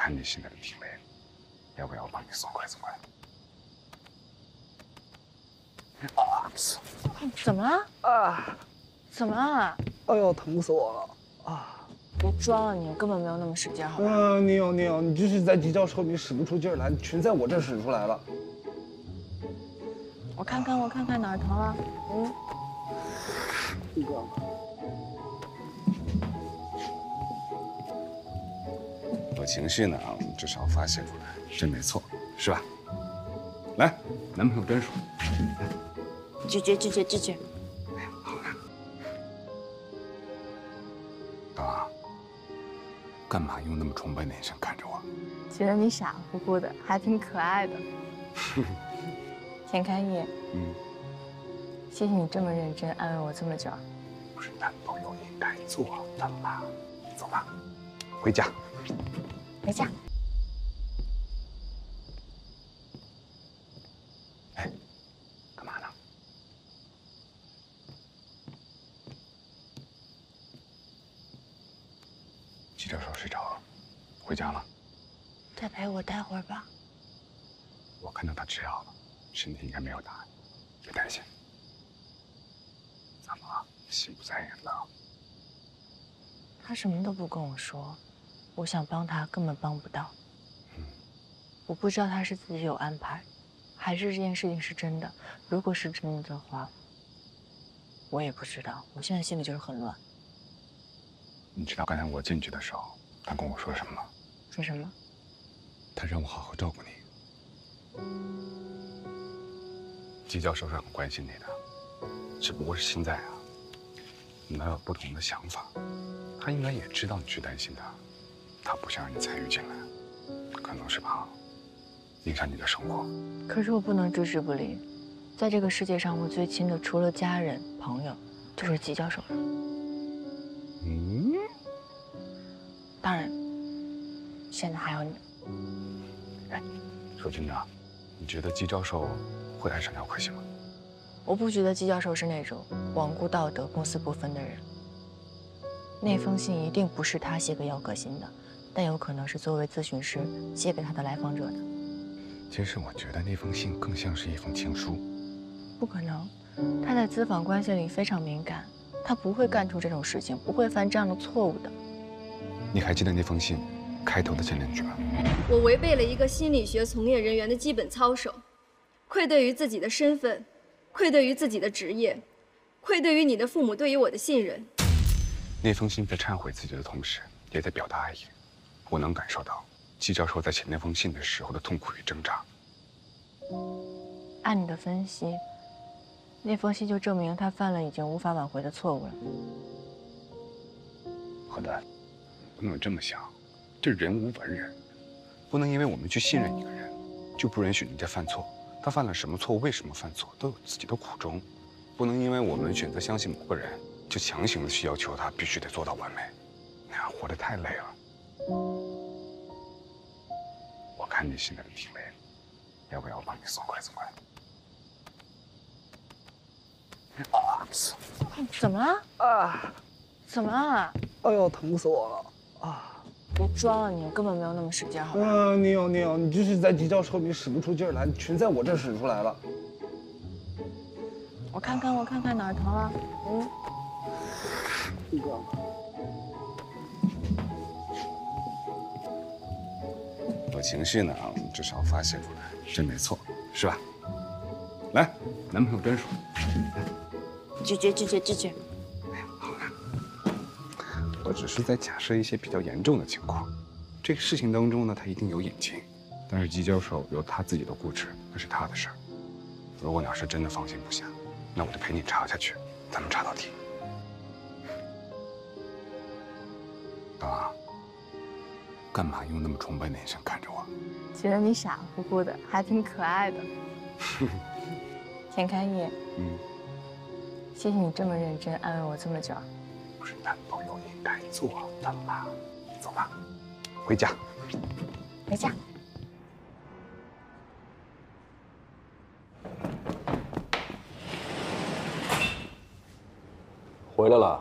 看你现在挺累的，要不要我帮你送快？怎么了？啊！怎么了？哎呦，疼死我了！啊！别装了，你根本没有那么使劲，好吧？你有，你就是在急教授，你使不出劲儿来，全在我这使出来了。我看看哪儿疼了？这个。有情绪呢，我们至少发泄出来，这没错，是吧？来，男朋友专属。拒绝。哎呀，好了。大王，干嘛用那么崇拜的眼神看着我？觉得你傻乎乎的，还挺可爱的。田开业，谢谢你这么认真安慰我这么久。不是男朋友应该做的吗？走吧，回家。回家。哎，干嘛呢？季教授睡着了，回家了。再陪我待会儿吧。我看到他吃药了，身体应该没有大碍，别担心。怎么了？心不在焉了？他什么都不跟我说，我想帮他根本帮不到。我不知道他是自己有安排，还是这件事情是真的。如果是真的话，我也不知道。我现在心里就是很乱。你知道刚才我进去的时候，他跟我说什么吗？说什么？他让我好好照顾你。季教授是很关心你的，只不过是现在啊，你们有不同的想法。他应该也知道你去担心他，他不想让你参与进来，可能是怕影响你的生活。可是我不能置之不理。在这个世界上，我最亲的除了家人、朋友，就是季教授了。当然，现在还有你。哎，说真的，你觉得季教授会爱上廖可欣吗？我不觉得季教授是那种罔顾道德、公私不分的人。那封信一定不是他写给姚可欣的，但有可能是作为咨询师写给他的来访者的。其实我觉得那封信更像是一封情书。不可能，他在咨访关系里非常敏感，他不会干出这种事情，不会犯这样的错误的。你还记得那封信开头的前2句吗？我违背了一个心理学从业人员的基本操守，愧对于自己的身份，愧对于自己的职业，愧对于你的父母对于我的信任。那封信在忏悔自己的同时，也在表达爱意。我能感受到季教授在写那封信的时候的痛苦与挣扎。按你的分析，那封信就证明他犯了已经无法挽回的错误了。何丹，不能这么想，这人无完人，不能因为我们去信任一个人，就不允许人家犯错。他犯了什么错误，为什么犯错，都有自己的苦衷。不能因为我们选择相信某个人，就强行的去要求他必须得做到完美，那样活得太累了。我看你现在挺累的，要不要我帮你送快？怎么了？啊！怎么了？哎呦，疼死我了！啊！别装了，你根本没有那么使劲，好吧？你有，你就是在急教授，你使不出劲儿来，全在我这使出来了。我看看哪儿疼了？这个。有情绪呢，我们至少发泄出来，这没错，是吧？来，男朋友专属。拒绝。哎呀，好了，我只是在假设一些比较严重的情况。这个事情当中呢，他一定有隐情，但是季教授有他自己的固执，那是他的事儿。如果你要是真的放心不下，那我就陪你查下去，咱们查到底。大王，干嘛用那么崇拜的眼神看着我？觉得你傻乎乎的，还挺可爱的。田开业，谢谢你这么认真安慰我这么久。不是男朋友应该做的吗？走吧，回家。回家。回来了，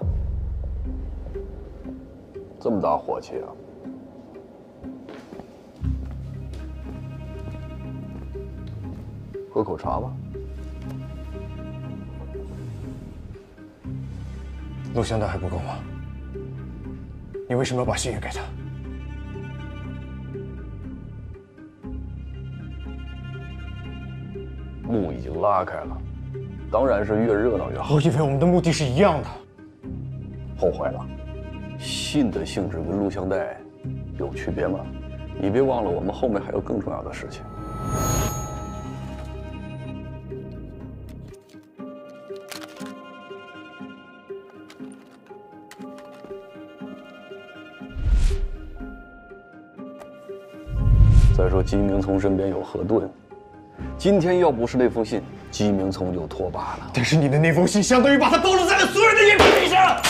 这么大火气啊？喝口茶吧。录像带还不够吗？你为什么要把信也给他？幕已经拉开了，当然是越热闹越好。我以为我们的目的是一样的。后悔了，信的性质跟录像带有区别吗？你别忘了，我们后面还有更重要的事情。再说，姬明聪身边有何盾，今天要不是那封信，姬明聪就脱靶了。但是你的那封信相当于把他暴露在了所有人的眼皮底下。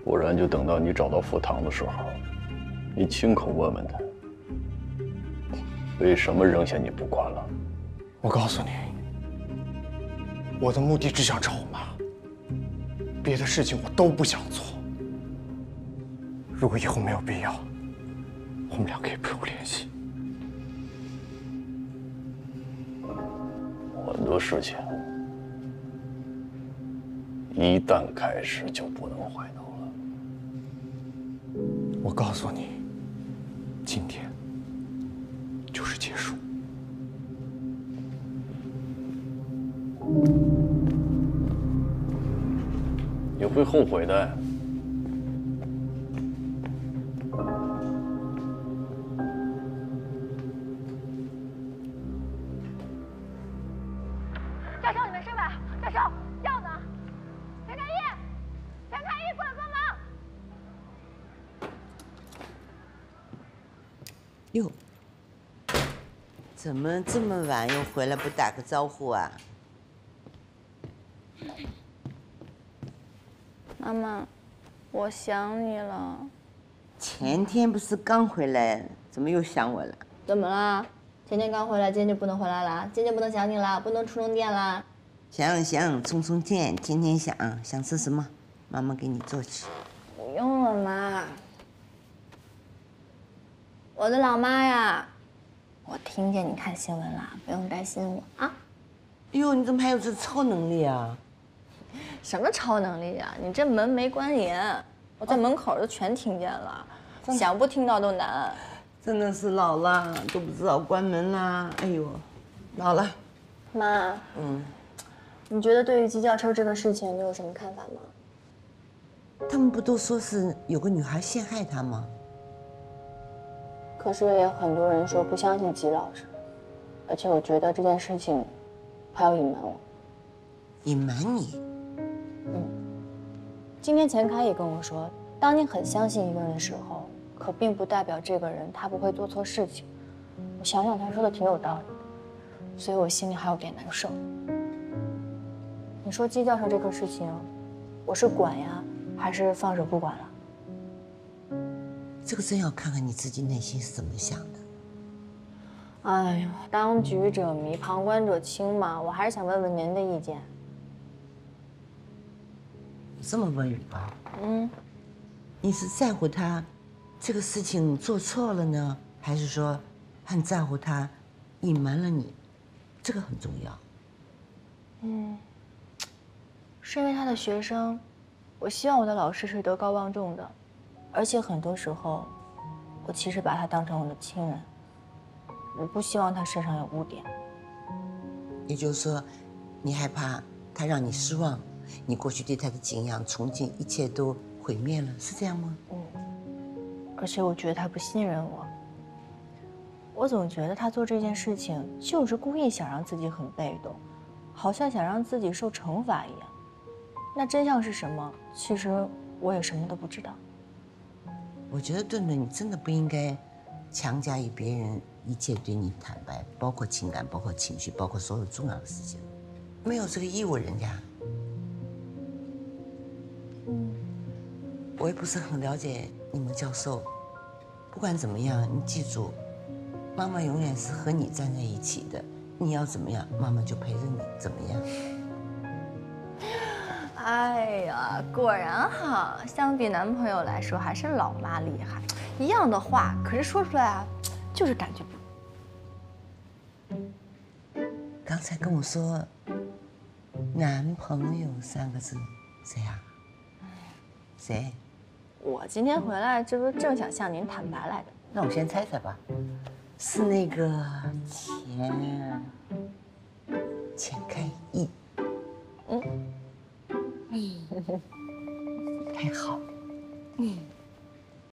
不然就等到你找到傅唐的时候，你亲口问问他，为什么扔下你不管了？我告诉你，我的目的只想找我妈，别的事情我都不想做。如果以后没有必要，我们俩可以不用联系。很多事情一旦开始就不能回头了。我告诉你，今天就是结束。你会后悔的。教授，你没事吧？教授，药呢？田开义，田开义，过来帮忙！哟，怎么这么晚又回来不打个招呼啊？妈妈，我想你了。前天不是刚回来，怎么又想我了？怎么啦？前天刚回来，今天就不能回来啦？今天不能想你啦？不能充电啦？想充电，天天想吃什么，妈妈给你做去。不用了，妈。我的老妈呀，我听见你看新闻了，不用担心我啊。哟，你怎么还有这超能力啊？什么超能力呀？你这门没关严，我在门口都全听见了，想不听到都难。真的是老了，都不知道关门啦。哎呦，老了。妈，你觉得对于鸡叫车这个事情，你有什么看法吗？他们不都说是有个女孩陷害他吗？可是也有很多人说不相信姬老师，而且我觉得这件事情他要隐瞒我。隐瞒你？今天钱开也跟我说，当你很相信一个人的时候，可并不代表这个人他不会做错事情。我想想，他说的挺有道理的，所以我心里还有点难受。你说姬教授这个事情，我是管呀，还是放手不管了？这个真要看看你自己内心是怎么想的。哎呦，当局者迷，旁观者清嘛，我还是想问问您的意见。这么问你吧，你是在乎他这个事情做错了呢，还是说很在乎他隐瞒了你？这个很重要。身为他的学生，我希望我的老师是德高望重的，而且很多时候，我其实把他当成我的亲人。我不希望他身上有污点。也就是说，你害怕他让你失望，你过去对他的敬仰、崇敬，一切都毁灭了，是这样吗？而且我觉得他不信任我。我总觉得他做这件事情就是故意想让自己很被动，好像想让自己受惩罚一样。那真相是什么？其实我也什么都不知道。我觉得顿顿，你真的不应该强加于别人一切对你坦白，包括情感，包括情绪，包括所有重要的事情，没有这个义务，人家。我也不是很了解你们教授，不管怎么样，你记住，妈妈永远是和你站在一起的。你要怎么样，妈妈就陪着你，怎么样？哎呀，果然哈，相比男朋友来说，还是老妈厉害。一样的话，可是说出来啊，就是感觉不。刚才跟我说“男朋友”3个字，谁呀？谁？我今天回来，这不是正想向您坦白来的。那我先猜猜吧，是那个钱开义。太好了。